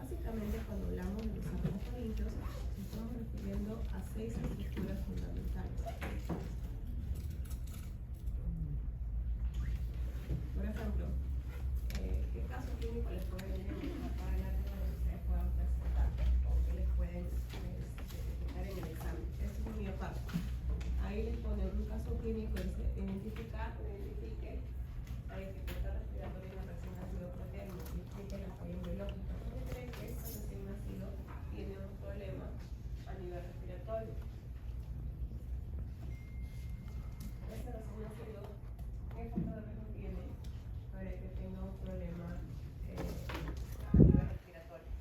Básicamente, cuando hablamos de desarrollo cognitivo, nos estamos refiriendo a 6 estructuras fundamentales. Por ejemplo, ¿qué caso clínico les puede venir en el mapa del área donde ustedes puedan presentar o que les pueden detectar en el examen? Este es un miocardio. Ahí les ponen un caso clínico y dice identifique la dificultad respiratoria en la recién nacido paterno, explique la falla biológica. ¿Por qué creen que este recién nacido tiene un problema a nivel respiratorio? Este recién nacido, ¿qué factor de riesgo tiene para que tenga un problema a nivel respiratorio?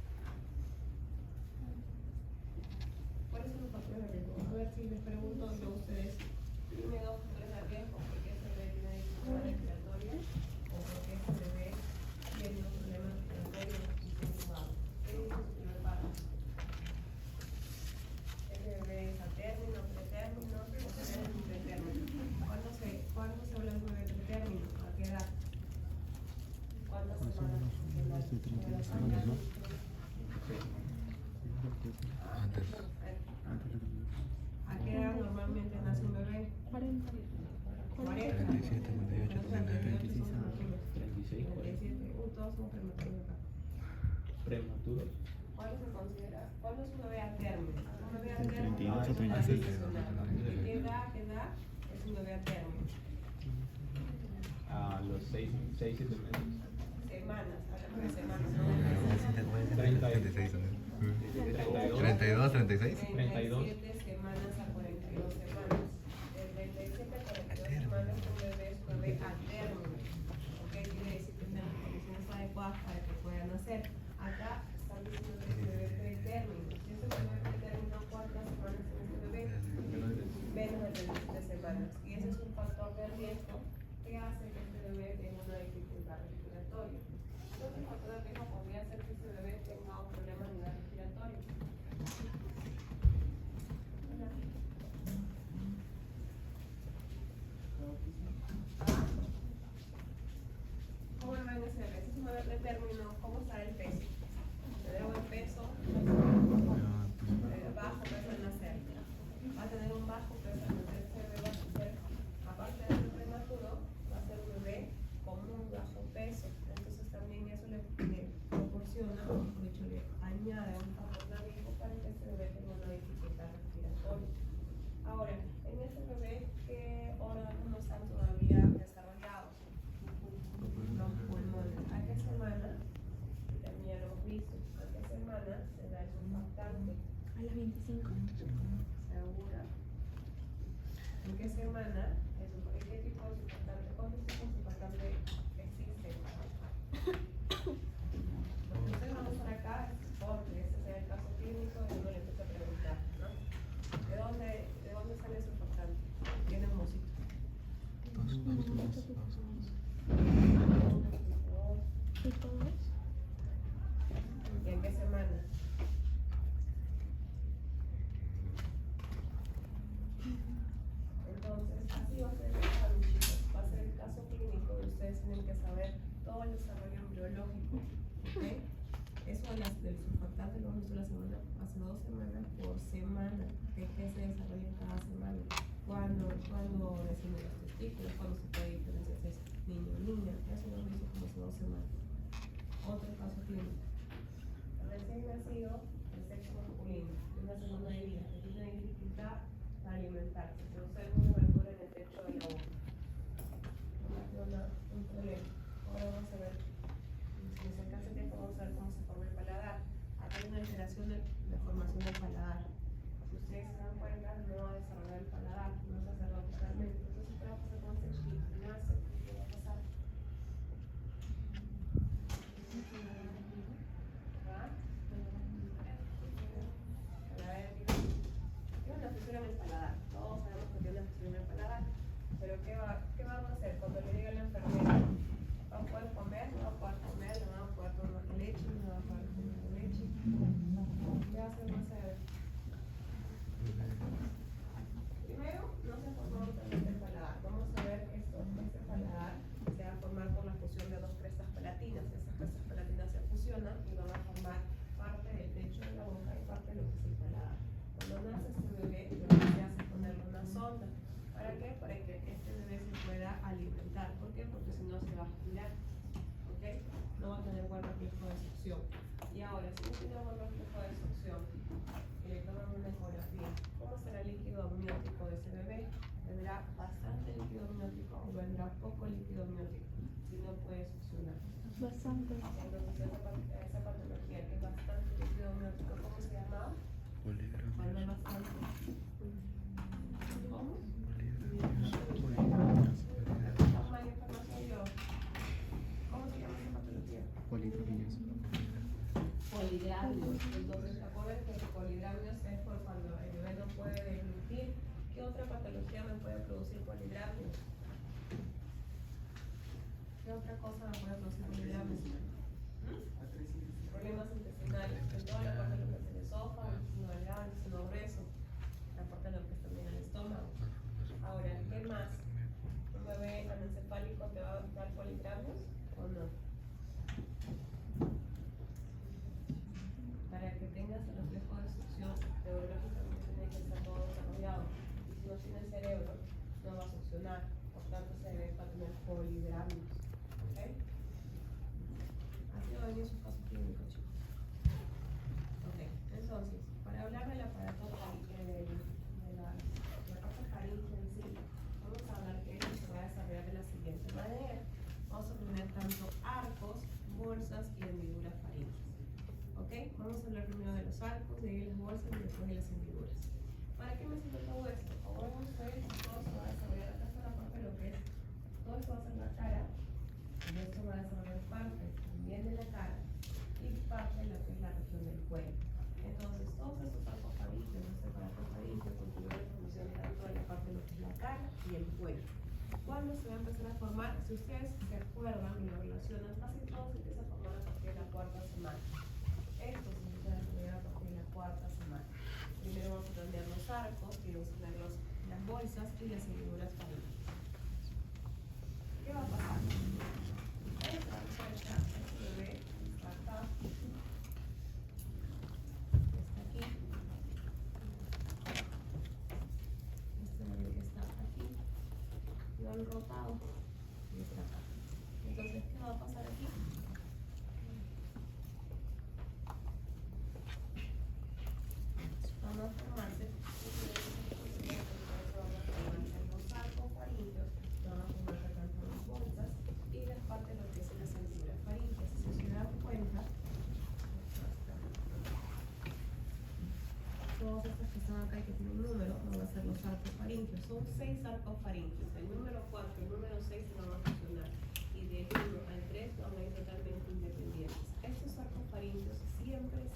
¿Cuáles son los factores de riesgo? A ver si les pregunto yo a ustedes, dime 2 factores de riesgo, ¿por qué ese bebé tiene dificultad respiratoria o por qué ese bebé tiene un problema respiratorio intubado? ¿Qué dice su primer párrafo? ¿Ese bebé es a término, pretérmino o pretérmino? ¿Cuándo se habla de un bebé pretérmino? ¿A qué edad? ¿Cuántas semanas? Semanas, ¿no? Antes. ¿A qué edad normalmente nace un bebé? 40. 37, 38, 36. 36, 37. Todos son prematuros acá. prematuros. ¿Cuándo se considera? ¿Cuándo es un bebé a término? Un bebé a término 32 o es 36. ¿De qué edad es un bebé a término? A los 6, 7 meses. Semanas, hablamos de semanas, ¿no? 36. 32, 36. 32. 37 semanas a 42 semanas. De 37 a 42 semanas un bebé es un bebé a término. ¿Ok? Quiere decir que tiene las condiciones adecuadas para que pueda nacer. Acá están diciendo que es un bebé pretérmino. Si es un bebé pretérmino, ¿cuántas semanas tiene ese bebé? Menos de 37 semanas. Y ese es un factor de riesgo que hace que este bebé tenga una dificultad respiratoria. Entonces, el factor de riesgo podría ser que este bebé tenga un problema a nivel respiratorio. ¿Cómo lo ven ese bebé? Si es un bebé pretérmino, ¿cómo está el peso? ¿Tener buen peso? Bajo peso al nacer. Va a tener un bajo peso al nacer. Ese bebé va a ser, aparte de ser prematuro, va a ser un bebé con un bajo peso. Entonces también eso le proporciona, o mejor dicho, le añade un factor de riesgo para que ese bebé tenga una dificultad respiratoria. Ahora, en ese bebé, ¿qué órganos no están todavía desarrollados? Los pulmones. ¿A qué semana? También ya lo hemos visto. ¿A qué semana se da el surfactante? A las 25. ¿Segura? ¿En qué semana? ¿Qué tipo de surfactante? ¿Cuántos tipos de surfactante existen? Porque ustedes van a estar acá porque ese sea el caso clínico y uno le empieza a preguntar, ¿no? ¿De dónde sale el surfactante? Tiene un mocito. ¿Y en qué semana? Entonces, así va a ser el caso, chicos. Va a ser el caso clínico y ustedes tienen que saber todo el desarrollo embriológico. ¿Ok? Eso del surfactante lo hemos visto hace 2 semanas por semana. ¿Qué se desarrolla en cada semana? ¿Cuándo descienden los testículos? ¿Cuándo se puede diferenciar si es niño o niña? Eso lo hemos visto como hace 2 semanas. Otro caso clínico. Recién nacido, el sexo masculino, de una segunda vida, que tiene dificultad para alimentarse, se observa una abertura en el techo de la boca. Un problema. Ahora vamos a ver, si nos alcanza el tiempo, vamos a ver cómo se forma el paladar. Acá hay una alteración de la formación del paladar. Si ustedes se dan cuenta, no va a desarrollar el paladar, no se cerró totalmente. Entonces, ¿qué va a pasar con este chico? Nace, ¿qué va a pasar? Tiene una fisura en el paladar. Todos sabemos que tiene una fisura en el paladar. Pero ¿qué vamos a hacer cuando le diga la enfermera? ¿Va a poder comer? ¿No va a poder comer? ¿No va a poder tomar leche? ¿No va a poder tomar leche? ¿Qué va a hacer más a ver? Primero, no va a girar, ¿ok? No va a tener buen reflejo de succión. Y ahora, si no tiene buen reflejo de succión y le toman una ecografía, ¿cómo será el líquido amniótico de ese bebé? ¿Vendrá bastante líquido amniótico o vendrá poco líquido amniótico si no puede succionar? Bastante. Entonces, esa patología que es bastante líquido amniótico, ¿cómo se llama? Cuando es bastante. ¿Cómo? Más información yo. ¿Cómo se llama esa patología? Polidramios. Entonces, acuérdense que el polidramios es por cuando el bebé no puede deglutir. ¿Qué otra patología me puede producir polidramios? ¿Qué otra cosa me puede producir polidramios? Problemas intestinales, en toda la parte de lo que es el esófago, el intestino delgado, el intestino grueso, la parte de lo que es también el estómago. Ahora, ¿qué más? ¿Un bebé anencefálico te va a dar polidramios o no? Para que tengas el reflejo de succión, neurológicamente tiene que estar todo desarrollado. Y si no tiene cerebro, no va a succionar. Por tanto, ese bebé va a tener polidramios. ¿Ok? Así va a venir su caso clínico, chicos. Ok, entonces, para hablar del aparato de la parte faríngea en sí, vamos a hablar que esto se va a desarrollar de la siguiente manera. Vamos a tener tanto arcos, bolsas y hendiduras faríngeas. ¿Ok? Vamos a hablar primero de los arcos, de ahí las bolsas y después de las hendiduras. ¿Para qué me sirve todo esto? Como ven ustedes, todo se va a desarrollar. Acá está la parte de lo que es, todo esto va a ser la cara, y esto va a desarrollar parte también de la cara y parte de lo que es la región del cuello. Entonces, todos estos arcos faríngeos, este aparato faríngeo, contribuye a la formación tanto de la parte de lo que es la cara y el cuello. ¿Cuándo se va a empezar a formar? Si ustedes se acuerdan y lo relacionan, casi todo se empieza a formar a partir de la cuarta semana. Esto se empieza a desarrollar a partir de la cuarta semana. Primero vamos a tener los arcos, y vamos a tener las bolsas y las hendiduras faríngeas. ¿Qué va a pasar? Esta muchacha, este bebé, está acá, está aquí, este bebé está aquí, lo han rotado y está acá. Entonces, ¿qué va a pasar aquí? Van a formarse los arcos faríngeos, van a formarse tanto las bolsas y las partes de lo que es las hendiduras faríngeas. Si se dan cuenta, todas estas que están acá y que tienen un número van a ser los arcos faríngeos. Son 6 arcos faríngeos. El número 4 y el número 6 se van a fusionar y del 1 al 3 van a ir totalmente independientes. Estos arcos faríngeos siempre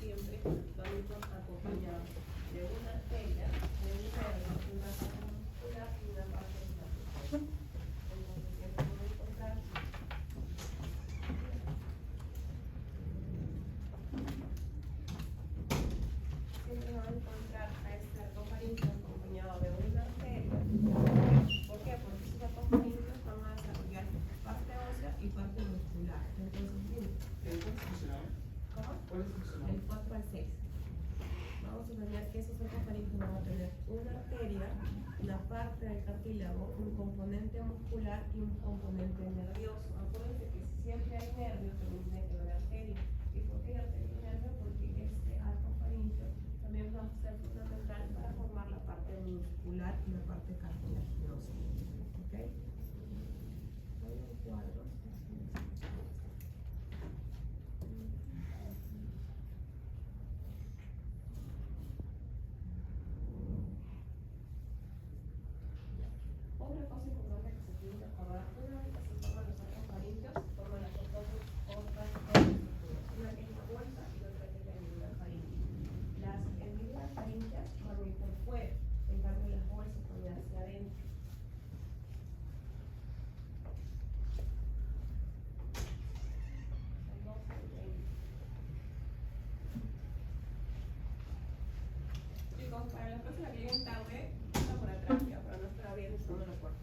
van a ir acompañados de una arteria, de un nervio, una parte muscular y una parte estática. Entonces siempre van a encontrar a este arco faríngeo acompañado de una arteria. ¿Por qué? Porque estos arcos faríngeo van a desarrollar parte ósea y parte muscular. Entonces, miren. ¿Cómo? El 4 al 6. Vamos a tener que esos arcos faríngeos van a tener una arteria, una parte del cartílago, un componente muscular y un componente nervioso. Acuérdense que si siempre hay nervio, también tiene que haber arteria. ¿Y por qué hay arteria y nervio? Porque este arco faríngeo también va a ser fundamental para formar la parte muscular y la parte cartilaginosa. ¿Ok? Voy a un cuadro. Otra cosa importante que se tiene que acordar, una vez que se forman los arcos faríngeo, se forman las dos otras estructuras. Una que es la bolsa y otra que es la hendidura faríngea. Las hendiduras faríngeas van a ir por fuera, en cambio las bolsas van a ir hacia adentro. Son 12 y 20. Chicos, para las personas que lleguen tarde, está por atrás ya, para no estar bien usando la puerta.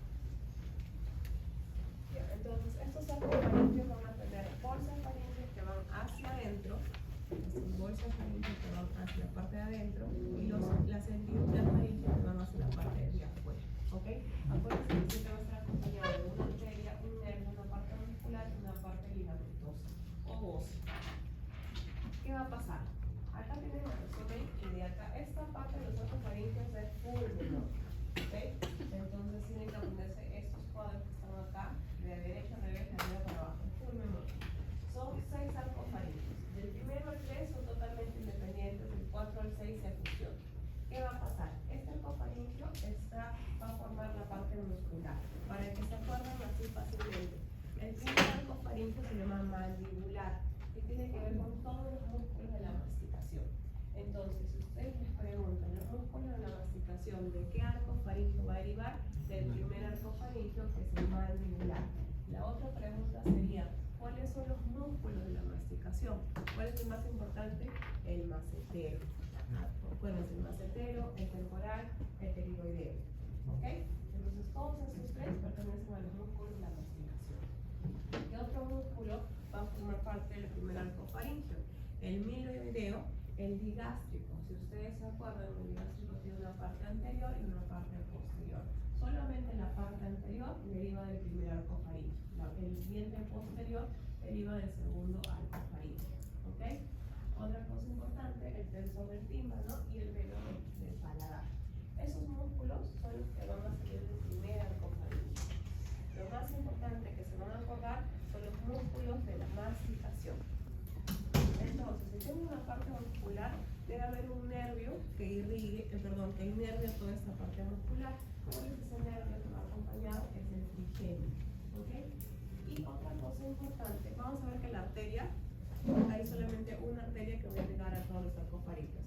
Ya, entonces, estos arcos faríngeos van a tener bolsas faríngeas que van hacia adentro, bolsas faríngeas que van hacia la parte de adentro y las hendiduras faríngeas que van hacia la parte de afuera. ¿Ok? Acuérdense que siempre va a estar acompañado de una arteria, un nervio, una parte muscular mandibular y una parte ligamentosa o ósea. ¿Qué va a pasar? Acá tienen la resumen inmediata. Esta parte de los arcofaringios es full menor. ¿Ok? Entonces tienen que aprenderse estos cuadros que están acá, de derecha a revés, de arriba para abajo. Full menor. Son 6 arcofaringios. Del primero al 3 son totalmente independientes, del 4 al 6 se fusionan. ¿Qué va a pasar? Este arcofaringio va a formar la parte muscular. Para que se acuerden así fácilmente. El primer arcofaringio se llama mandibular y tiene que ver con todos los músculos de la masticación. Entonces, si ustedes les preguntan los músculos de la masticación, ¿de qué arcofaringio va a derivar? Del primer arcofaringio, que es el mandibular. La otra pregunta sería, ¿cuáles son los músculos de la masticación? ¿Cuál es el más importante? El macetero. Acuérdense, el macetero, el temporal, el pterigoideo. ¿Ok? Entonces, todos estos tres pertenecen a los músculos de la masticación. ¿Qué otro músculo va a formar parte del primer arcofaringio? El miloideo, el digástrico. Si ustedes se acuerdan, el digástrico tiene una parte anterior y una parte posterior. Solamente la parte anterior deriva del primer arcofaringio. El diente posterior deriva del segundo arcofaringio. ¿Ok? Otra cosa importante, el tensor del tímpano y el velo del paladar. Esos músculos son los que van a salir del primer arcofaringio. Lo más importante que se van a acordar son los músculos de la masticación. Entonces, si tengo una parte muscular, debe haber un nervio que irrigue, que inerve toda esta parte muscular. ¿Cuál es ese nervio que va acompañado? Es el trigemio. ¿Ok? Y otra cosa importante, vamos a ver que la arteria, hay solamente una arteria que va a llegar a todos los arcofaringios.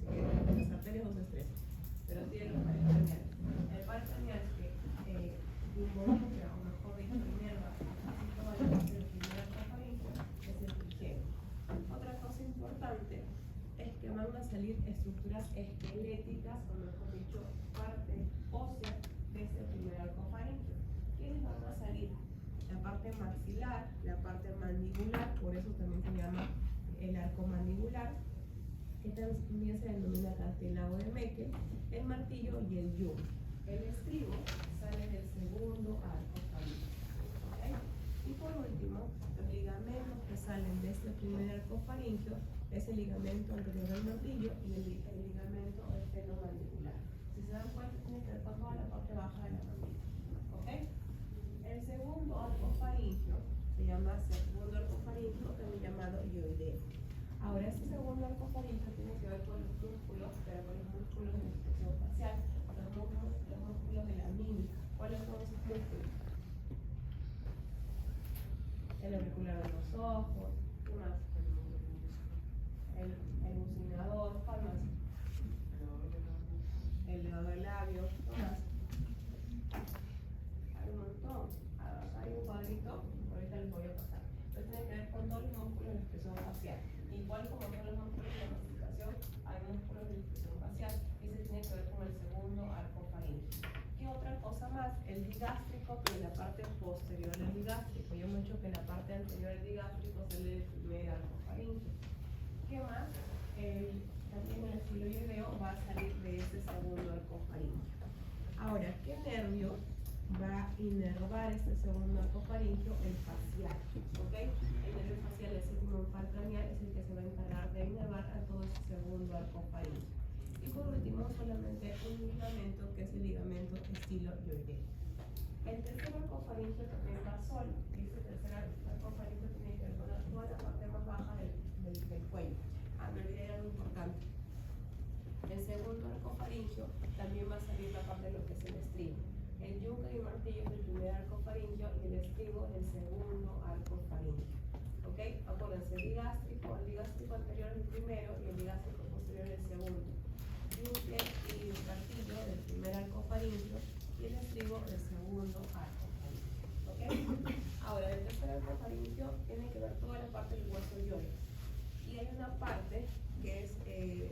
Así que las arterias no se estresan, pero sí de los pares craneales. El par craneal que involucra, o mejor dicho, inerva casi toda la parte del primer arcofaringio es el trigemio. Otra cosa importante es que van a salir estructuras esqueléticas, o mejor dicho, parte ósea de este primer arcofaringio. ¿Quiénes van a salir? La parte maxilar, la parte mandibular, por eso también se llama el arco mandibular, que también se denomina cartílago de Meckel, el martillo y el yunque. El estribo sale del segundo arcofaringio. ¿Okay? Y por último, los ligamentos que salen de este primer arcofaringio es el ligamento anterior del martillo y el ligamento estenomandibular. Si se dan cuenta, tiene que ver con toda la parte baja de la mandíbula. ¿Ok? El segundo arcofaringio se llama segundo arcofaringio, también llamado hioideo. Ahora, este segundo arcofaringio tiene que ver con los músculos, pero con los músculos de la expresión facial, los músculos de la mímica. ¿Cuáles son esos músculos? El auricular de los ojos, ¿qué más? El bucinador, ¿cuál más? El dedo del labio, ¿qué más? Hay un montón. Hay un cuadrito, ahorita les voy a pasar. Entonces tiene que ver con todos los músculos de la expresión facial. Igual como son los músculos de la masticación, hay músculos de la expresión facial y se tiene que ver con el segundo arcofaringio. Y otra cosa más, el digástrico, pero la parte posterior del digástrico. Yo hemos dicho que la parte anterior del digástrico sale del primer arcofaringio. ¿Qué más? También el estiloideo va a salir de este segundo arcofaringio. Ahora, ¿qué nervio va a inervar este segundo arcofaringio? El facial. ¿Ok? El nervio facial, el séptimo par craneal, es el que se va a encargar de inervar a todo este segundo arcofaringio. Y por último, solamente un ligamento, que es el ligamento estiloideo. El tercer arcofaringio también va solo. Este tercer arcofaringio tiene que ver con toda la parte más baja del cuello. Me olvidé de algo importante. El segundo arcofaringio también va a salir la parte de lo que es el estribo. El yunque y el martillo es el primer arcofaringio y el estribo es el segundo arcofaringio. ¿Ok? Acuérdense, el digástrico anterior es el primero y el digástrico posterior es el segundo. Yunque y el martillo del primer arcofaringio y el estribo del segundo arcofaringio. ¿Ok? Ahora, el tercer arcofaringio tiene que ver toda la parte del hueso yónico. Y hay una parte que es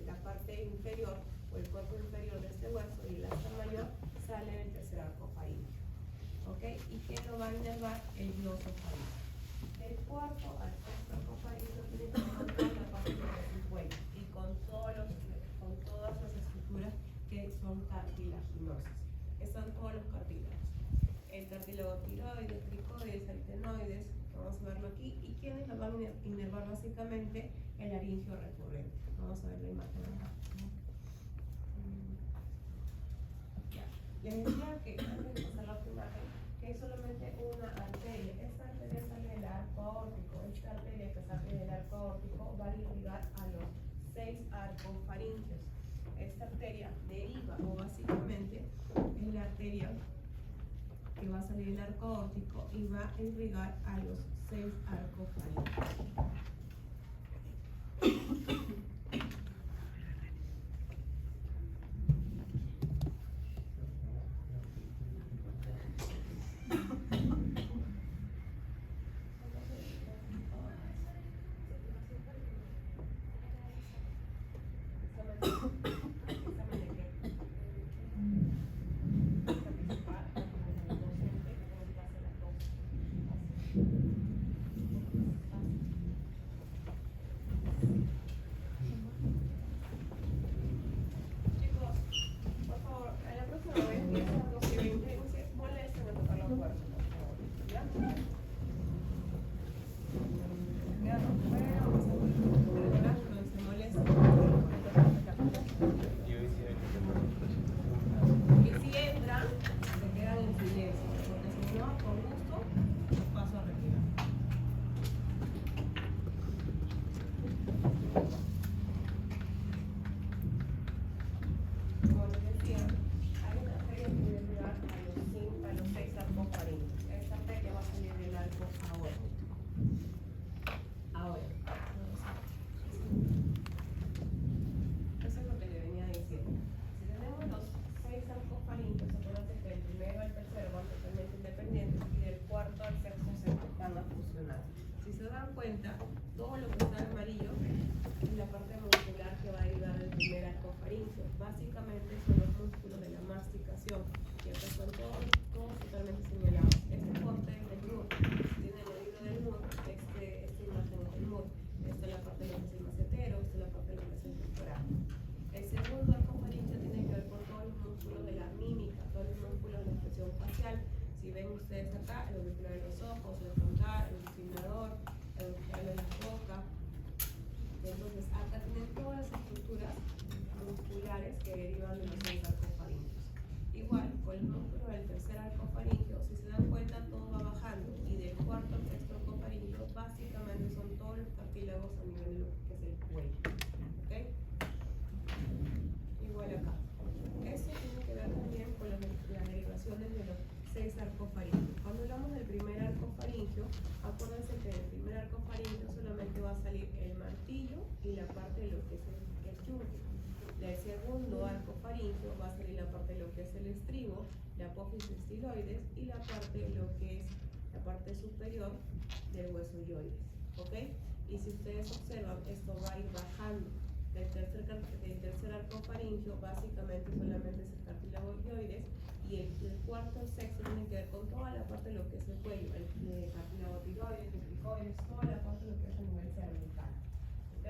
la parte inferior o el cuerpo inferior de este hueso y el asta mayor sale del tercer arcofaringio. ¿Ok? ¿Y qué lo va a inervar? El glosofaringio. El cuarto al sexto arcofaringio tiene que ver con toda la parte del cuello y con todas las estructuras que son cartilaginosas. Están todos los cartílagos. El cartílago tiroides, cricoides, aritenoides, vamos a verlo aquí. quienes la van a inervar básicamente el laringio recurrente. Vamos a ver la imagen acá. Ya. Les decía que antes de pasar la otra imagen, que hay solamente una arteria. Esta arteria sale del arco aórtico. Esta arteria que sale del arco aórtico va a irrigar a los 6 arcos faringios. Esta arteria deriva, o básicamente es la arteria que va a salir del arco aórtico y va a irrigar a los 6 arcos faringios. Todo lo que está en amarillo es la parte muscular que va a derivar del primer arco faríngeo. Básicamente son los músculos de la masticación, y acá están todos totalmente señalados. Este corte es el MUR, tiene el libro del MUR, esta imagen es el MUR. Esta es la parte de lo que es el macetero, esta es la parte de lo que es el pectoral. El segundo arco faríngeo tiene que ver con todos los músculos de la mímica, todos los músculos de la expresión facial. Si ven ustedes acá, el auricular de los ojos, el frontal, el discriminador, el auricular de la boca. Entonces acá tienen todas las estructuras musculares que derivan de los 6 arcos faríneos. Igual, con el músculo del tercer arco faríngeo, si se dan cuenta, todo va bajando, y del cuarto al sexto arco faríngeo básicamente son todos los cartílagos a nivel de lo que es el cuello. ¿Ok? Igual acá. Eso tiene que ver también con las derivaciones de los 6 arcos faríneos. Cuando hablamos del primer arco faríngeo, acuérdense que del primer arco faríngeo solamente va a salir el martillo y la parte de lo que es el yunque. Del segundo arco faríngeo va a salir la parte de lo que es el estribo, la apófisis estiloides y la parte de lo que es la parte superior del hueso yoides. ¿Ok? Y si ustedes observan, esto va a ir bajando. Del tercer arco faríngeo básicamente solamente es el cartílago yoides, y el cuarto al sexto tiene que ver con toda la parte de lo que es el cuello, el cartílago tiroides, el cricoides, toda la parte de lo que es a nivel cervical. ¿Ok?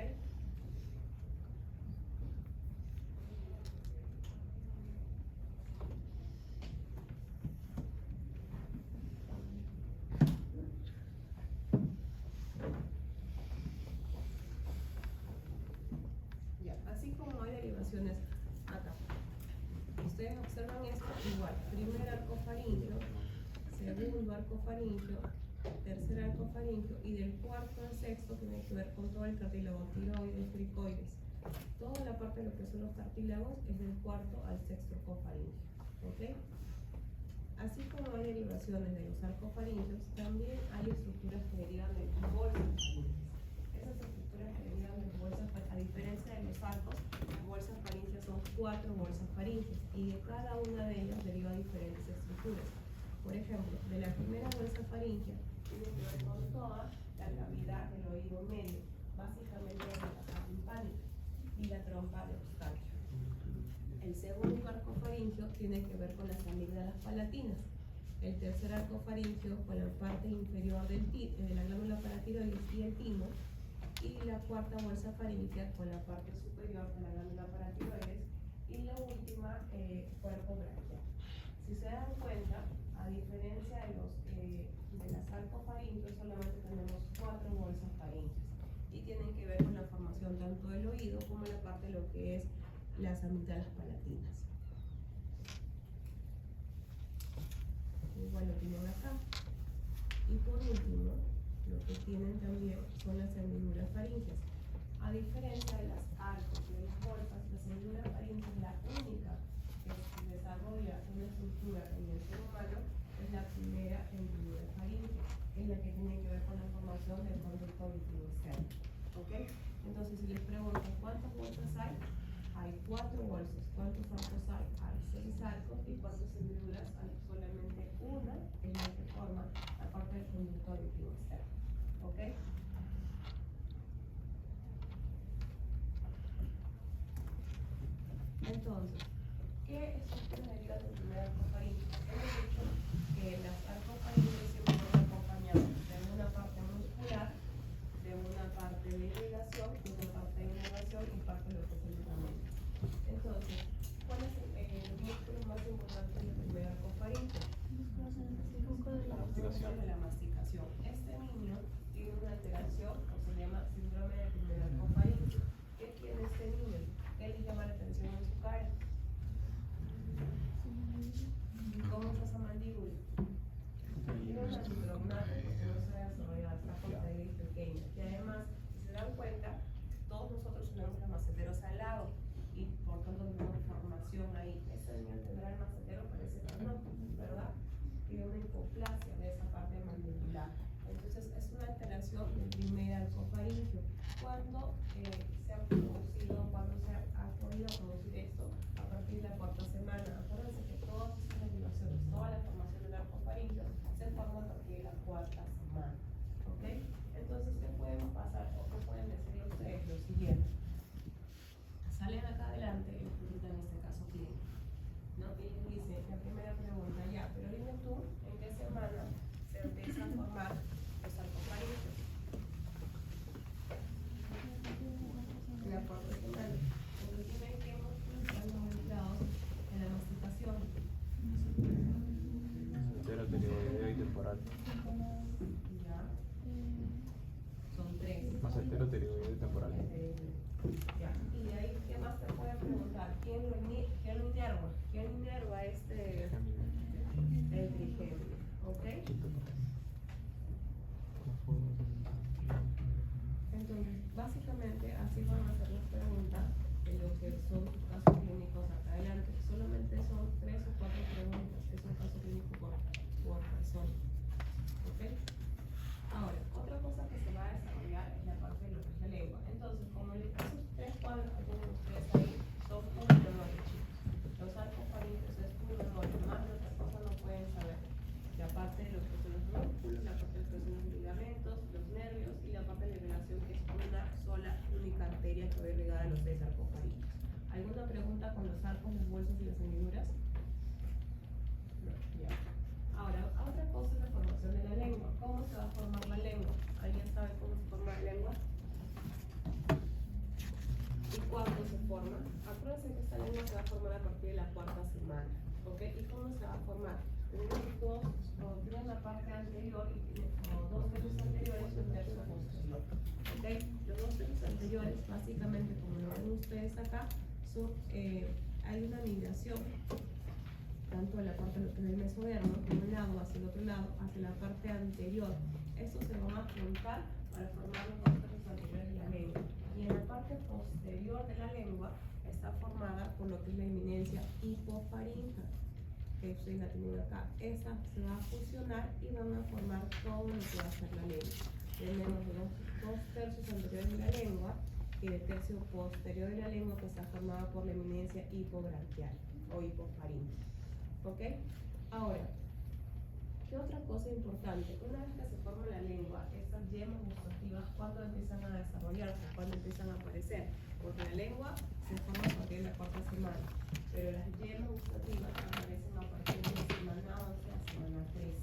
Ya, así como hay derivaciones acá. Ustedes observan esto igual, primer arco faríngeo, segundo arco faríngeo, tercer arco faríngeo, y del cuarto al sexto tiene que ver con todo el cartílago tiroides, cricoides. Toda la parte de lo que son los cartílagos es del cuarto al sexto arco faríngeo. ¿Ok? Así como hay derivaciones de los arcos faríneos, también hay estructuras que derivan de bolsas faríneas. Esas estructuras que derivan de bolsas faríneas, a diferencia de los arcos, las bolsas faríneas son 4 bolsas faríneas, y de cada una de ellas deriva diferentes estructuras. Por ejemplo, de la primera bolsa faríngea tiene que ver con toda la cavidad del oído medio, básicamente la caja timpánica y la trompa de Eustaquio. El segundo arco faríngeo tiene que ver con las amígdalas palatinas. El tercer arco faríngeo con la parte inferior de la glándula paratiroides y el timo. Y la cuarta bolsa faríngea con la parte superior de la glándula paratiroides. Y la última, cuerpo braquial. Si se dan cuenta, a diferencia de de las arcofaringes solamente tenemos 4 bolsas faríngeas y tienen que ver con la formación tanto del oído como la parte de lo que es las amígdalas palatinas. Igual lo tienen acá. Y por último, lo que tienen también son las hendiduras faríngeas. A diferencia de las arcos y de las bolsas, las hendiduras faríngeas, la única que desarrolla una estructura en el ser humano es la primera hendidura faríngea, que es la que tiene que ver con la formación del conducto auditivo externo. ¿Ok? Entonces, si les pregunto cuántas bolsas hay 4 bolsas. ¿Cuántos arcos hay? Hay 6 arcos. ¿Y cuántas hendiduras? Hay solamente una, que es la que forma la parte del conducto auditivo externo. ¿Ok? Entonces, ¿qué estructuras derivan del primer arco faríngeo? Hemos dicho que las arcofaringes siempre van acompañadas de una parte muscular, de una parte de irrigación, de una parte de inervación y parte de lo que es el ligamento. Entonces, ¿cuál es el músculo más importante del primer arco faríngeo? Los músculos de la masticación. Este niño tiene una alteración, o se llama síndrome del primer arco faríngeo. ¿Qué tiene este niño? ¿Qué le llama la atención en su cara? ¿Cómo es esa mandíbula? Tiene una micrognato, porque no se ha desarrollado, está contraída y pequeña. Y además, si se dan cuenta, todos nosotros tenemos los maceteros al lado y por tanto tenemos formación ahí. Este niño tendrá el macetero, parece que no, ¿verdad? Tiene una hipoplasia de esa parte mandibular. Entonces, es una alteración del primer arco faríngeo. Cuando se ha producido, cuando se ha podido producir esto a partir de la 4ª semana. Acuérdense que todas esas derivaciones, toda la formación del arco faríngeo se forma a partir de la 4ª semana. ¿Ok? Entonces, ¿qué pueden pasar o qué pueden decir ustedes? Lo siguiente. Salen acá adelante y les preguntan en este caso clínico, ¿no? Y les dice, la primera pregunta, ya, pero dime tú, ¿en qué semana se empiezan a formar los arcofaringeos? En la 4ª semana. Entonces, dime qué músculos están involucrados en la masticación. Entero, pteroideo y temporal. Ya. Son 3. Macetero, pteroideo y temporal. Ya. Y de ahí, ¿qué más te pueden preguntar? ¿Quién lo inerva? ¿Quién inerva el trigémino? ¿Ok? Entonces, básicamente, así van a ser las preguntas de lo que son casos clínicos acá adelante. Solamente son 3 o 4 preguntas. Es un caso clínico por persona. ¿Ok? Ahora, otra cosa que se va a desarrollar es la parte de lo que es la lengua. Entonces, como esos 3 cuadros que tienen ustedes ahí son un memoria, chicos. Los arcofaringeos es un memoria. Más de otra cosa no pueden saber. La parte de lo que son los músculos, la parte de lo que son los ligamentos, los nervios y la parte de la irrigación, que es una sola, única arteria que va a irrigar a los 6 arcofaringeos. ¿Alguna pregunta con los arcos, las bolsas y las hendiduras? No, ya. Ahora, otra cosa es la formación de la lengua. ¿Cómo se va a formar la lengua? ¿Alguien sabe cómo se forma la lengua? ¿Y cuándo se forma? Acuérdense que esta lengua se va a formar a partir de la 4ª semana. ¿Ok? ¿Y cómo se va a formar? Tiene una parte anterior y tiene como 2 tercios anteriores y un tercio posterior. ¿Ok? Los 2 tercios anteriores, básicamente, como lo ven ustedes acá, son, hay una migración tanto de la parte de lo que es el mesodermo, de un lado hacia el otro lado, hacia la parte anterior. Estos se van a juntar para formar los 2 tercios anteriores de la lengua. Y en la parte posterior de la lengua está formada por lo que es la eminencia hipofaringe, que ustedes la tienen acá. Esa se va a fusionar y van a formar todo lo que va a ser la lengua. Tenemos los 2 tercios anteriores de la lengua y el tercio posterior de la lengua, que está formada por la eminencia hipobranquial o hipofaringe. ¿Ok? Ahora, ¿qué otra cosa importante? Una vez que se forma la lengua, estas yemas gustativas, ¿cuándo empiezan a desarrollarse? ¿Cuándo empiezan a aparecer? Porque la lengua se forma a partir de la 4ª semana, pero las yemas gustativas aparecen a partir de la semana 11 a semana 13.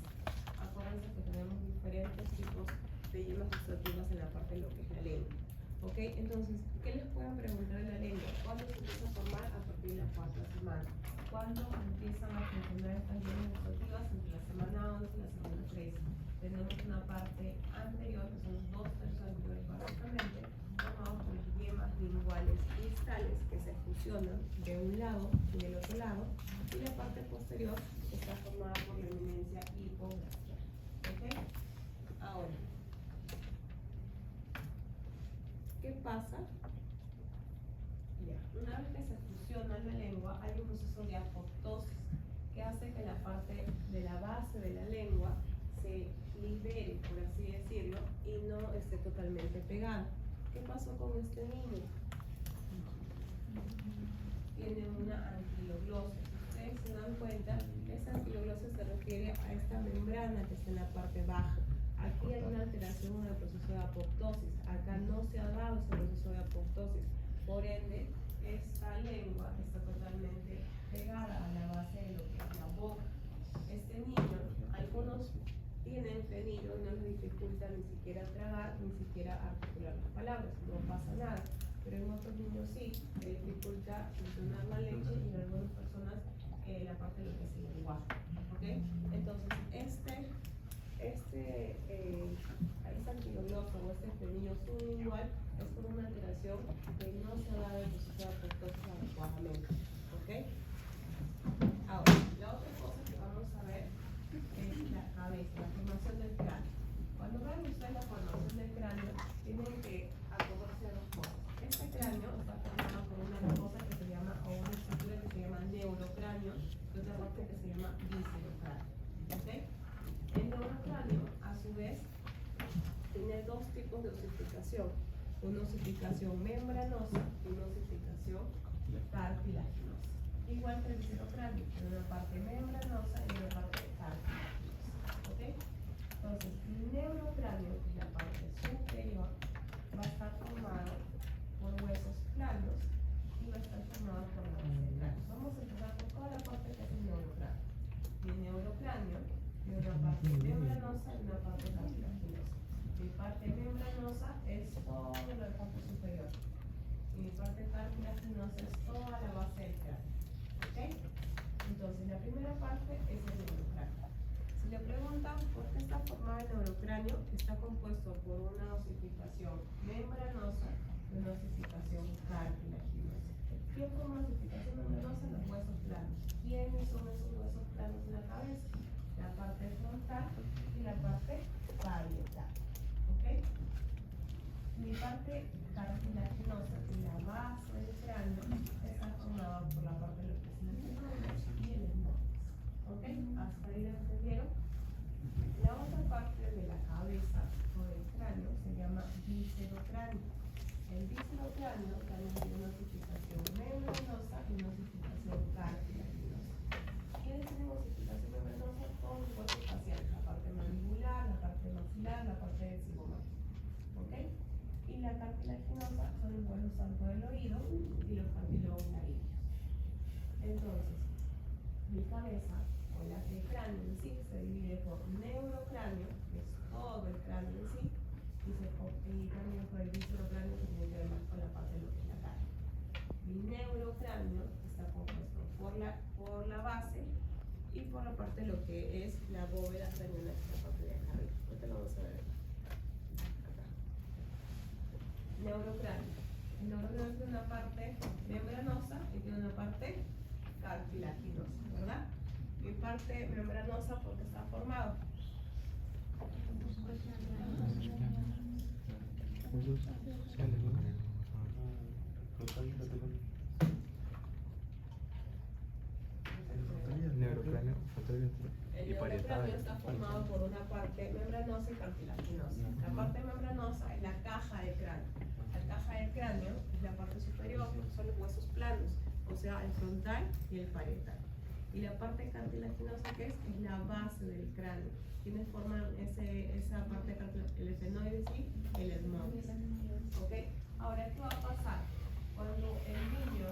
Acuérdense que tenemos diferentes tipos de yemas gustativas en la parte de lo que es la lengua. ¿Ok? Entonces, ¿qué les pueden preguntar de la lengua? ¿Cuándo se empieza a formar? A partir de la 4ª semana. ¿Cuándo empiezan a funcionar estas líneas gustativas? Entre la semana 11 y la semana 13. Tenemos una parte anterior, que son los 2 tercios anteriores básicamente, formados por las yemas linguales distales que se fusionan de un lado y del otro lado, y la parte posterior está formada por la eminencia hipogloseal. ¿Ok? Ahora, ¿qué pasa? Ya, una vez que se fusiona la lengua, hay un proceso de apoptosis que hace que la parte de la base de la lengua se libere, por así decirlo, y no esté totalmente pegada. ¿Qué pasó con este niño? Tiene una anquiloglosia. Ustedes se dan cuenta, esa anquiloglosia se refiere a esta membrana que está en la parte baja. Aquí hay una alteración en el proceso de apoptosis. Acá no se ha dado ese proceso de apoptosis. Por ende, esta lengua está totalmente pegada a la base de lo que es la boca. Este niño, algunos tienen frenillo y no les dificulta ni siquiera tragar, ni siquiera articular las palabras, no pasa nada. Pero en otros niños sí, les dificulta funcionar la leche y en algunas personas la parte de lo que es el lenguaje. ¿Ok? Entonces, esta anquiloglosia o este frenillo sublingual es por una alteración que no se ha dado el proceso de apoptosis adecuadamente. ¿Ok? Ahora, la otra cosa que vamos a ver es la cabeza, la formación del cráneo. Cuando vean ustedes la formación del cráneo, tienen que acordarse de 2 cosas. Este cráneo está formado por una cosa que se llama, o una estructura que se llama neurocráneo, y otra parte que se llama viscerocráneo. ¿Ok? El neurocráneo, a su vez, tiene 2 tipos de osificación. Una osificación membranosa y una osificación cartilaginosa. Igual que el viscerocráneo, tiene una parte membranosa y una parte cartilaginosa. ¿Ok? Entonces, el neurocráneo, que es la parte superior, va a estar formado por huesos planos y va a estar formado por la base del cráneo. Vamos a empezar por toda la parte que es el neurocráneo. Y el neurocráneo tiene una parte membranosa y una parte cartilaginosa. Mi parte membranosa es todo la parte superior y mi parte cartilaginosa es toda la base del cráneo. ¿Ok? Entonces, la primera parte es el neurocráneo. Si le preguntan por qué está formado el neurocráneo, está compuesto por una osificación membranosa y una osificación cartilaginosa. ¿Quién forma una osificación membranosa? Los huesos planos. ¿Quiénes son esos huesos planos de la cabeza? La parte frontal y la parte parietal. ¿Ok? Mi parte cartilaginosa y la base del cráneo está formada por la parte de lo que es el estómago y el estómago. ¿Ok? Hasta ahí lo entendieron. La otra parte de la cabeza o del cráneo se llama viscerocráneo. El viscerocráneo también tiene una osificación membranosa y una osificación cartilaginosa. ¿Quiénes tienen osificación membranosa? Todo el cuerpo facial, la parte mandibular, la parte maxilar, la parte del cigomático. ¿Ok? Y la cartilaginosa son los huesos tanto del oído y los cartílagos laringeos. Entonces, mi cabeza, o el cráneo en sí, se divide por neurocráneo, que es todo el cráneo en sí, y también por el viscerocráneo, que tiene que ver más con la parte de lo que es la carne. Mi neurocráneo está compuesto por la base y por la parte de lo que es la bóveda craneana, que es la parte de acá arriba. Ahorita lo vamos a ver acá. Neurocráneo. El neurocráneo tiene una parte membranosa y tiene una parte cartilaginosa, ¿verdad? Mi parte membranosa, porque está formado. Neurocráneo, El neurocráneo está formado por una parte membranosa y cartilaginosa. La parte membranosa es la caja del cráneo. La caja del cráneo es la parte superior, son los huesos planos, o sea, el frontal y el parietal. Y la parte cartilaginosa, que es la base del cráneo. ¿Quiénes forman esa parte cartilaginosa? El efenoides y el etmoides. ¿Ok? Ahora, ¿qué va a pasar? Cuando el niño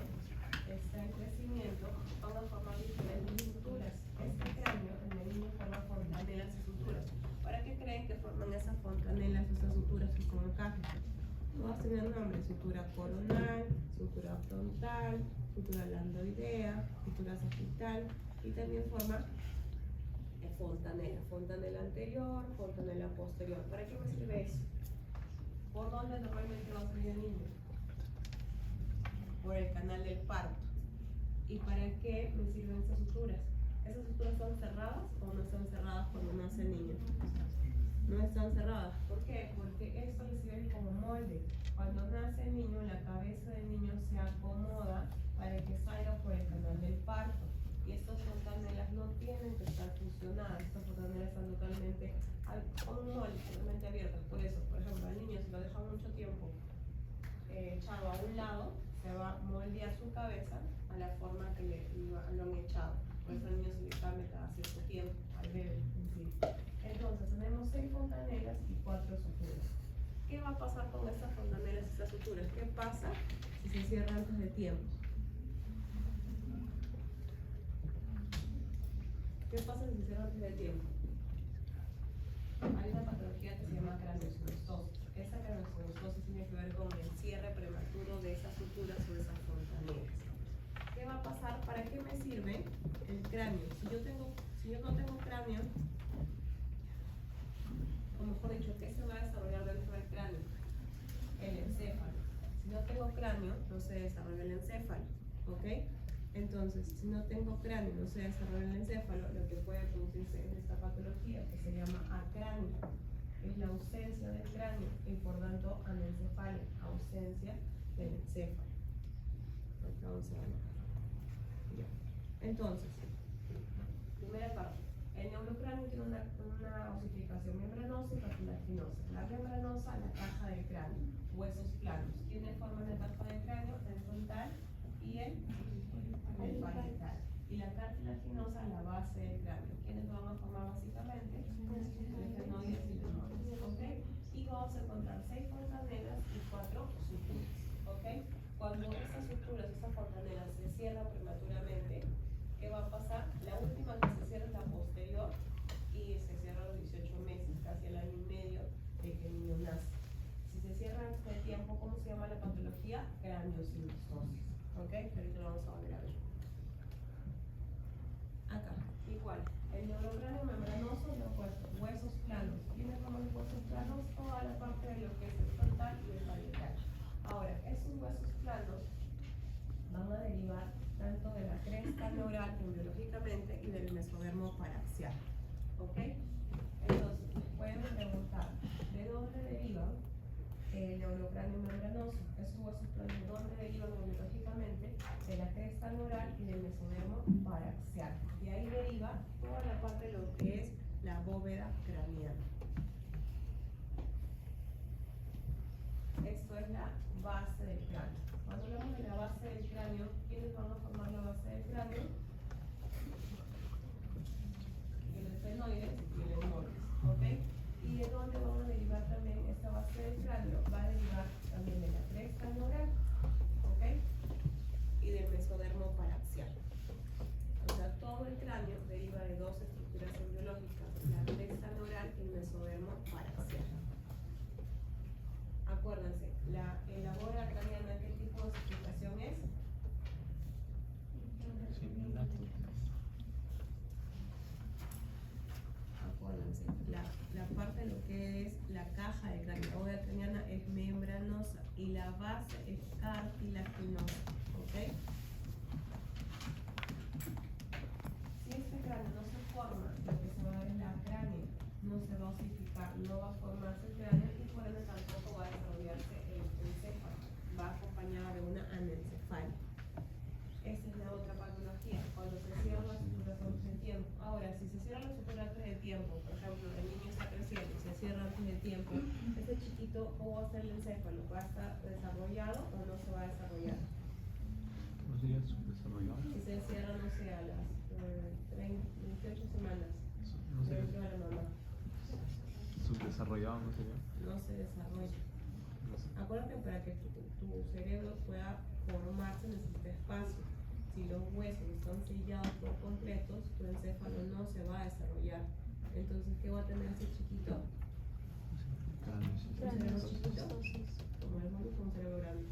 está en crecimiento, van a formar diferentes estructuras. Este cráneo en el niño forma fontanelas y suturas. ¿Para qué creen que forman esas fontanelas, esas suturas que son acá? Todas tienen nombre: sutura coronal, sutura frontal, sutura lambdoidea, sutura sagital, y también forma fontanela. Fontanela anterior, fontanela posterior. ¿Para qué me sirve eso? ¿Por dónde normalmente va a salir el niño? Por el canal del parto. ¿Y para qué me sirven estas suturas? ¿Esas suturas están cerradas o no están cerradas cuando nace el niño? No están cerradas. ¿Por qué? Porque esto le sirve como molde. Cuando nace el niño, la cabeza del niño se acomoda para que salga por el canal del parto. Y estas fontanelas no tienen que estar fusionadas. Estas fontanelas están totalmente con un molde, totalmente abiertas. Por eso, por ejemplo, al niño, si lo deja mucho tiempo echado a un lado, se va a moldear su cabeza a la forma que lo han echado. Por eso al niño se le cambia cada cierto tiempo, al bebé en sí. Entonces tenemos 6 fontanelas y 4 suturas. ¿Qué va a pasar con estas fontanelas y estas suturas? ¿Qué pasa si se cierra antes de tiempo? ¿Qué pasa si se cierra antes de tiempo? Hay una patología que se llama craneosinostosis. Esa craneosinostosis tiene que ver con el cierre prematuro de esas suturas o de esas fontanelas. ¿Qué va a pasar? ¿Para qué me sirve el cráneo? Si yo no tengo cráneo, o mejor dicho, ¿qué se va a desarrollar dentro del cráneo? El encéfalo. Si no tengo cráneo, no se desarrolla el encéfalo, ¿ok? Entonces, si no tengo cráneo, no se desarrolla el encéfalo, lo que puede producirse en esta patología, que se llama acrania, es la ausencia del cráneo y por tanto anencefalia, ausencia del encéfalo. Entonces, primera parte, el neurocráneo tiene una osificación membranosa y cartilaginosa. La membranosa, la caja del cráneo, huesos planos. ¿Quiénes forman la caja del cráneo? El frontal y el parietal. Y la cartilaginosa, la base del cráneo. ¿Quiénes van a formar básicamente? El estenoides y los nodes, ¿ok? Y vamos a encontrar 6 fontanelas y 4 suturas, ¿ok? Cuando estas suturas, estas fontanelas se cierran prematuramente, ¿qué va a pasar? La última que se cierra es la posterior y se cierra a los 18 meses, casi al año y medio de que el niño nace. Si se cierra antes de tiempo, ¿cómo se llama la patología? Craneosinostosis, ¿ok? Que ahorita lo vamos a volver a ver. Acá, igual, el neurocráneo membranoso y los huesos planos. ¿Quiénes son los huesos planos? Toda la parte de lo que es el frontal y el parietal. Ahora, esos huesos planos van a derivar tanto de la cresta neural embriológicamente y del mesodermo paraxial, ¿ok? Entonces, pueden preguntar, ¿de dónde derivan el neurocráneo membranoso? Esos huesos planos, ¿de dónde derivan embriológicamente? De la cresta neural y del mesodermo paraxial. De ahí deriva toda la parte de lo que es la bóveda craneal. Esto es la base del cráneo. Cuando hablamos de la base del cráneo, ¿quiénes van a formar la base del cráneo? El estenoides y el emoides, ¿ok? ¿Y de dónde vamos a derivar también esta base del cráneo? Va a derivar también de la cresta neural, ¿ok? Y del mesodermo paraxial. O sea, todo el cráneo deriva de 2 estructuras embriológicas, la cresta neural y el mesodermo paraxial. Acuérdense, la bóveda craneana, ¿qué tipo de osificación es? Acuérdense, la parte de lo que es la caja de cráneo, la bóveda craneana es membranosa y la base es cartilaginosa, ¿ok? Si este cráneo no se forma, lo que se va a ver es la cránea, no se va a osificar, no va a formarse el cráneo y por ende tampoco va a desarrollarse el encéfalo, va acompañado de una anencefalia. Esa es la otra patología, cuando se cierran las suturas antes de tiempo. Ahora, si se cierra la sutura antes de tiempo, por ejemplo, el niño está creciendo y se cierra antes de tiempo, ese chiquito, ¿cómo va a ser el encéfalo? ¿Va a estar desarrollado o no se va a desarrollar? ¿Cómo sería subdesarrollado? Si se cierra, no sé, a las 28 semanas No sé. dentro de la mamá, Subdesarrollado no sería. no se desarrolla. No sé. Acuérdate, para que tu cerebro pueda formarse necesita espacio. Si los huesos están sellados por completos, tu encéfalo no se va a desarrollar. Entonces, ¿qué va a tener ese chiquito? Un cerebro chiquito, como el mundo, un cerebro grande.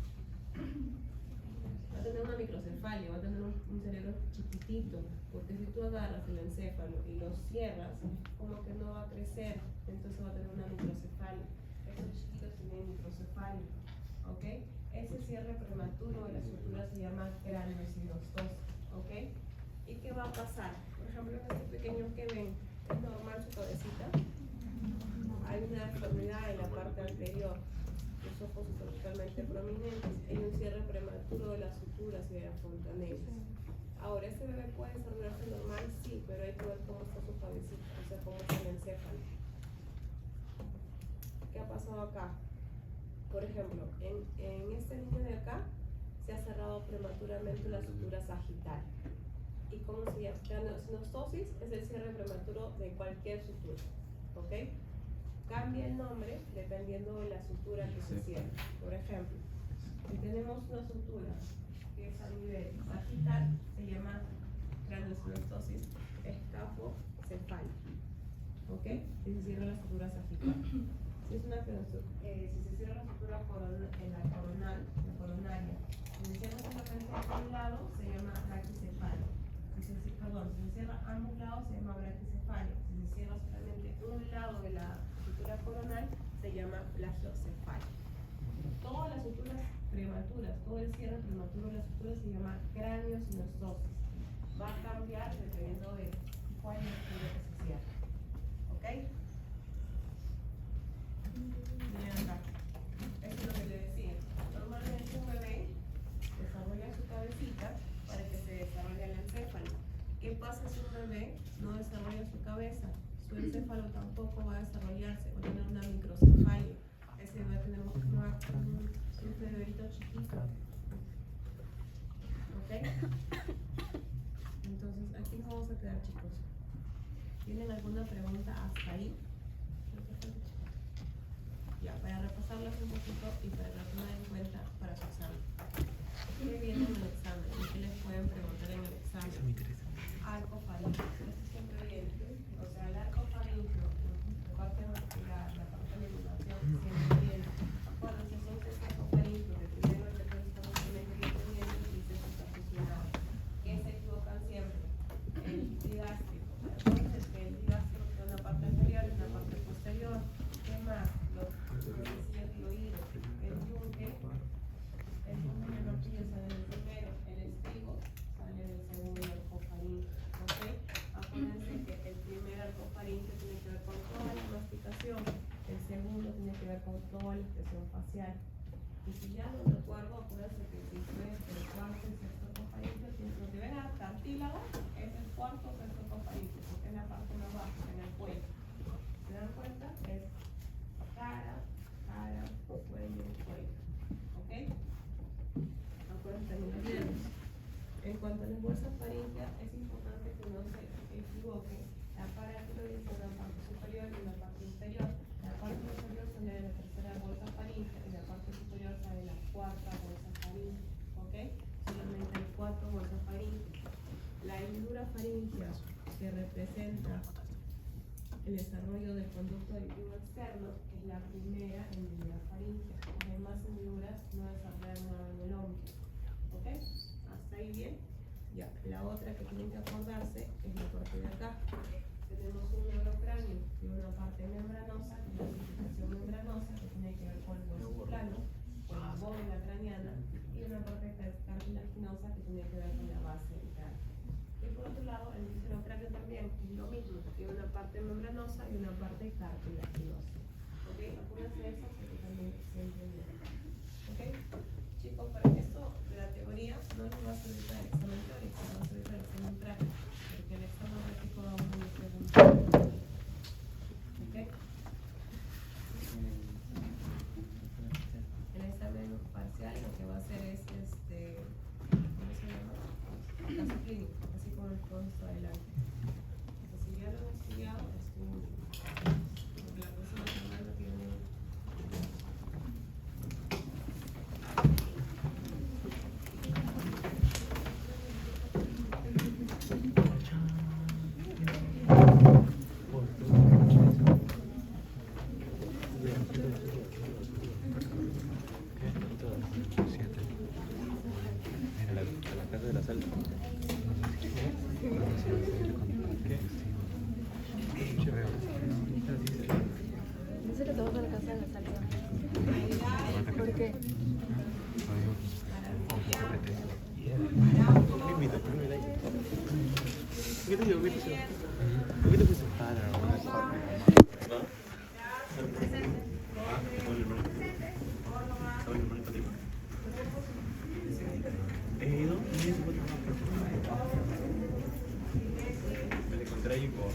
Va a tener una microcefalia, va a tener un cerebro chiquitito, porque si tú agarras el encéfalo y lo cierras, como que no va a crecer, entonces va a tener una microcefalia. Estos chiquitos tienen microcefalia, ¿ok? Ese cierre prematuro de la estructura se llama craneosinostosis, ¿ok? ¿Y qué va a pasar? Por ejemplo, en este pequeño que ven, es normal su cabecita. Hay una deformidad en la parte anterior, los ojos están totalmente prominentes, hay un cierre prematuro de las suturas y de las fontanelas. Ahora, ¿este bebé puede desarrollarse normal? Sí, pero hay que ver cómo está su cabecita, o sea, cómo está el encéfalo. ¿Qué ha pasado acá? Por ejemplo, en este niño de acá se ha cerrado prematuramente la sutura sagital. ¿Y cómo se llama? Craneosinostosis es el cierre prematuro de cualquier sutura, ¿ok? Cambia el nombre dependiendo de la sutura que se cierre. Por ejemplo, si tenemos una sutura que es a nivel sagital, se llama craneosinostosis escafocefálica, ¿ok? Si se cierra la sutura sagital. Si se cierra la sutura en la coronaria, si se cierra solamente a un lado, se llama braquicefalia. Si se cierra a ambos lados, se llama braquicefalia. Si se cierra solamente un lado de la sutura coronal, se llama plagiocefalia. Todas las suturas prematuras, todo el cierre prematuro de la sutura se llama craneosinostosis. Va a cambiar dependiendo de cuál es la sutura que se cierra. ¿Ok? Miren acá. Esto es lo que le decía. Normalmente un bebé desarrolla su cabecita para que se desarrolle el encéfalo. ¿Qué pasa si un bebé no desarrolla su cabeza? Su encéfalo tampoco va a desarrollarse, va a tener una microcefalia. Ese va a tener un cerebrito chiquito. ¿Ok? Entonces, aquí nos vamos a quedar, chicos. ¿Tienen alguna pregunta hasta ahí? Ya, para repasarlas un poquito y para que lo tengan en cuenta para su examen. ¿Qué viene en el examen? ¿Y qué les pueden preguntar en el examen? Eso me interesa. Arco faríngeo. Esto siempre viene. O sea, el arco faríngeo, la parte vascular, la parte de iluminación, siempre viene. Cuando se asocia ese arco faríngeo, que primero el doctor está bien teniendo y se está fusionado. ¿Qué se equivocan siempre? El digástrico. Entonces, el digástrico tiene una parte anterior y una parte posterior. ¿Qué más? Los sillas de oído. El yunque y el martillo sale del primero. El estribo sale del segundo arco faríngeo. ¿Ok? Acuérdense que el primer arco faríngeo tiene que ver con toda la masticación. El segundo tiene que ver con toda la expresión facial. Y si ya no recuerdo, acuérdense que si fue el cuarto y sexto arco faríngeo, lo que ven a cartílago es el cuarto o sexto arco faríngeo, porque es la parte más baja, en el cuello. ¿Se dan cuenta? Es cara, cuello. ¿Ok? Acuérdense también los dedos. En cuanto a las bolsas faríngeas, es importante que no se equivoquen. La paráfilo dice una parte superior y una parte inferior. La parte inferior sale de la tercera bolsa faríngea y la parte superior sale de la cuarta bolsa faríngea. ¿Ok? Solamente hay 4 bolsas faríngeas. La hendidura faríngea, que representa el desarrollo del conducto auditivo externo, es la primera hendidura faríngea. Las demás hendiduras no desarrollan nada en el hombro. ¿Ok? ¿Hasta ahí bien? Ya. La otra que tienen que acordarse es la parte de acá. Tenemos un neurocráneo y una parte membranosa, una circulación membranosa que tiene que ver con el hueso plano, con la bóveda craneana, y una parte cartilaginosa que tiene que ver con la base del cráneo. Y por otro lado, el viscerocráneo también es lo mismo, tiene una parte membranosa y una parte cartilaginosa. ¿Ok? Acuérdense de eso porque también siempre viene. ¿Ok? Chicos, para esto de la teoría no les va a servir para el examen teórico, va a servir para el examen práctico, porque el examen práctico va a una pregunta. ¿Ok? El examen parcial lo que va a hacer es ¿cómo se llama? Caso clínico, así como el consto adelante. Entonces, si ya lo han estudiado, porque la próxima semana tiene. salsa. Dice que te vas a la casa de la salsa. ¿Por qué? Me lo encontré ahí con...